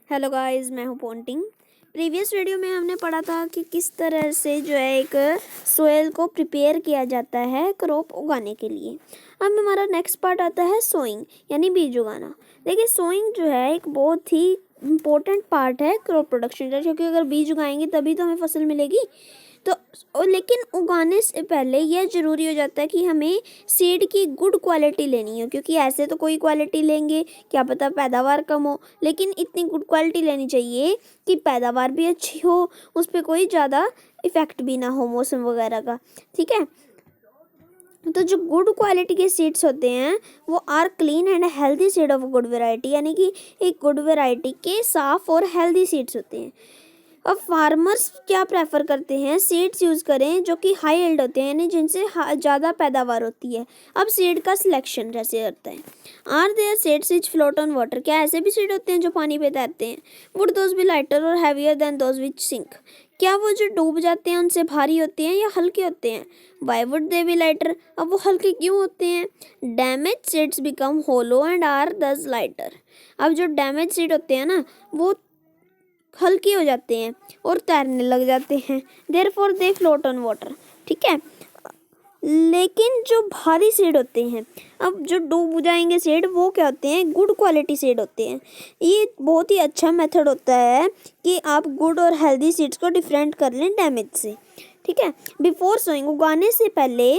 Hello guys, मैं हूँ Ponting. Previous video में हमने पढ़ा था कि किस तरह से जो है एक सोयल को प्रिपेयर किया जाता है क्रॉप उगाने के लिए। अब हमारा नेक्स्ट पार्ट आता है सोइंग यानी बीज उगाना। देखिए, सोइंग जो है एक बहुत ही इम्पोर्टेंट पार्ट है क्रॉप प्रोडक्शन का, क्योंकि अगर बीज उगाएंगे तभी तो हमें फसल मिलेगी। तो लेकिन उगाने से पहले यह ज़रूरी हो जाता है कि हमें सीड की गुड क्वालिटी लेनी हो, क्योंकि ऐसे तो कोई क्वालिटी लेंगे क्या पता पैदावार कम हो, लेकिन इतनी गुड क्वालिटी लेनी चाहिए कि पैदावार भी अच्छी हो, उस पर कोई ज़्यादा इफ़ेक्ट भी ना हो मौसम वगैरह का। ठीक है, तो जो गुड क्वालिटी के सीड्स होते हैं वो are clean and healthy seed of good variety, यानी कि एक गुड वेराइटी के साफ और हेल्दी सीड्स होते हैं। अब फार्मर्स क्या प्रेफर करते हैं, सीड्स यूज़ करें जो कि हाई एल्ड होते हैं, यानी जिनसे ज़्यादा पैदावार होती है। अब सीड का सिलेक्शन कैसे करते हैं? Are there seeds which float on water, क्या ऐसे भी सीड होते हैं जो पानी पे तैरते हैं? वुड दोज बी लाइटर और heavier than those which sink, क्या वो जो डूब जाते हैं उनसे भारी होते हैं या हल्के होते हैं? Why would they be lighter, अब वो हल्के क्यों होते हैं? Damage seeds become hollow and are thus lighter, अब जो डैमेज सीड होते हैं ना वो हल्के हो जाते हैं और तैरने लग जाते हैं, therefore they float on water. ठीक है, लेकिन जो भारी सीड होते हैं, अब जो डूब जाएंगे सीड, वो क्या होते हैं? गुड क्वालिटी सीड होते हैं। ये बहुत ही अच्छा मेथड होता है कि आप गुड और हेल्दी सीड्स को डिफरेंट कर लें डैमेज से। ठीक है, बिफोर सोइंग, उगाने से पहले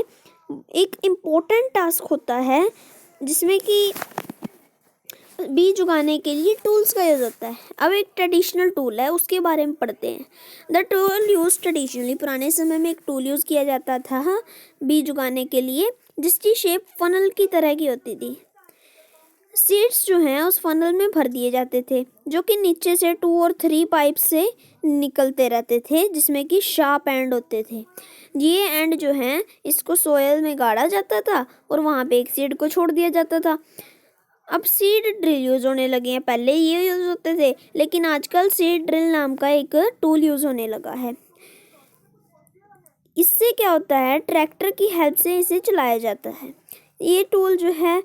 एक इम्पोर्टेंट टास्क होता है जिसमें कि बीज उगाने के लिए टूल्स का यूज़ होता है। अब एक ट्रेडिशनल टूल है, उसके बारे में पढ़ते हैं। द टूल यूज ट्रेडिशनली, पुराने समय में एक टूल यूज़ किया जाता था बीज उगाने के लिए, जिसकी शेप फनल की तरह की होती थी। सीड्स जो हैं उस फनल में भर दिए जाते थे, जो कि नीचे से 2 और 3 पाइप से निकलते रहते थे, जिसमें कि शार्प एंड होते थे। ये एंड जो हैं इसको सोयल में गाड़ा जाता था और वहाँ पे एक सीड को छोड़ दिया जाता था। अब सीड ड्रिल यूज़ होने लगे हैं, पहले ये यूज़ होते थे, लेकिन आजकल सीड ड्रिल नाम का एक टूल यूज़ होने लगा है। इससे क्या होता है, ट्रैक्टर की हेल्प से इसे चलाया जाता है। ये टूल जो है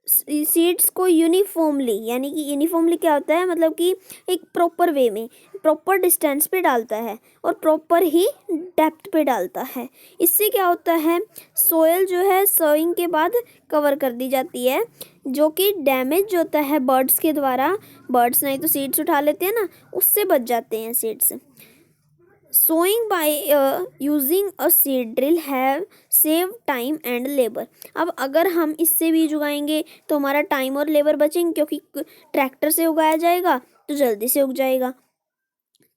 सीड्स को यूनिफॉर्मली, यानी कि यूनिफॉर्मली क्या होता है, मतलब कि एक प्रॉपर वे में प्रॉपर डिस्टेंस पे डालता है और प्रॉपर ही डेप्थ पे डालता है। इससे क्या होता है, सोयल जो है सोइंग के बाद कवर कर दी जाती है, जो कि डैमेज होता है बर्ड्स के द्वारा, बर्ड्स नहीं तो सीड्स उठा लेते हैं ना, उससे बच जाते हैं seeds. Sowing by using a seed drill have save time and labour, अब अगर हम इससे बीज उगाएंगे तो हमारा टाइम और लेबर बचेंगे, क्योंकि ट्रैक्टर से उगाया जाएगा तो जल्दी से उग जाएगा।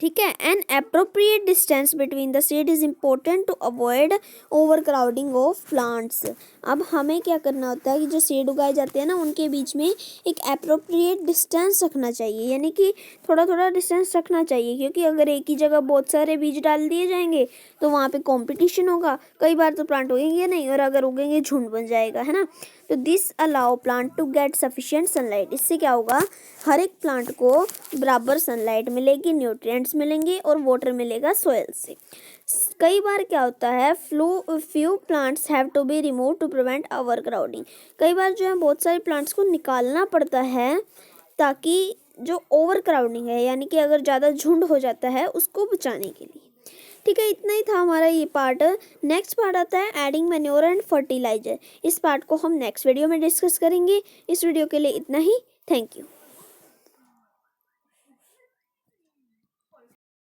ठीक है, an appropriate distance between the seed is important to avoid overcrowding of plants. अब हमें क्या करना होता है कि जो सीड उगाए जाते हैं ना उनके बीच में एक अप्रोप्रिएट डिस्टेंस रखना चाहिए, यानी कि थोड़ा थोड़ा डिस्टेंस रखना चाहिए, क्योंकि अगर एक ही जगह बहुत सारे बीज डाल दिए जाएंगे तो वहाँ पे कंपटीशन होगा, कई बार तो प्लांट उगेंगे नहीं, और अगर उगेंगे झुंड बन जाएगा, है ना। तो this allow plant to get sufficient sunlight, इससे क्या होगा, हर एक प्लांट को बराबर सनलाइट मिलेगी, न्यूट्रिएंट्स मिलेंगे और वाटर मिलेगा सोयल से। कई बार क्या होता है, few plants have to be remove to prevent overcrowding, कई बार जो है बहुत सारे प्लांट्स को निकालना पड़ता है ताकि जो ओवर क्राउडिंग है, यानी कि अगर ज़्यादा झुंड हो जाता है उसको बचाने के लिए। ठीक है, इतना ही था हमारा ये पार्ट। नेक्स्ट पार्ट आता है एडिंग मैन्योर एंड फर्टिलाइजर, इस पार्ट को हम नेक्स्ट वीडियो में डिस्कस करेंगे। इस वीडियो के लिए इतना ही, थैंक यू।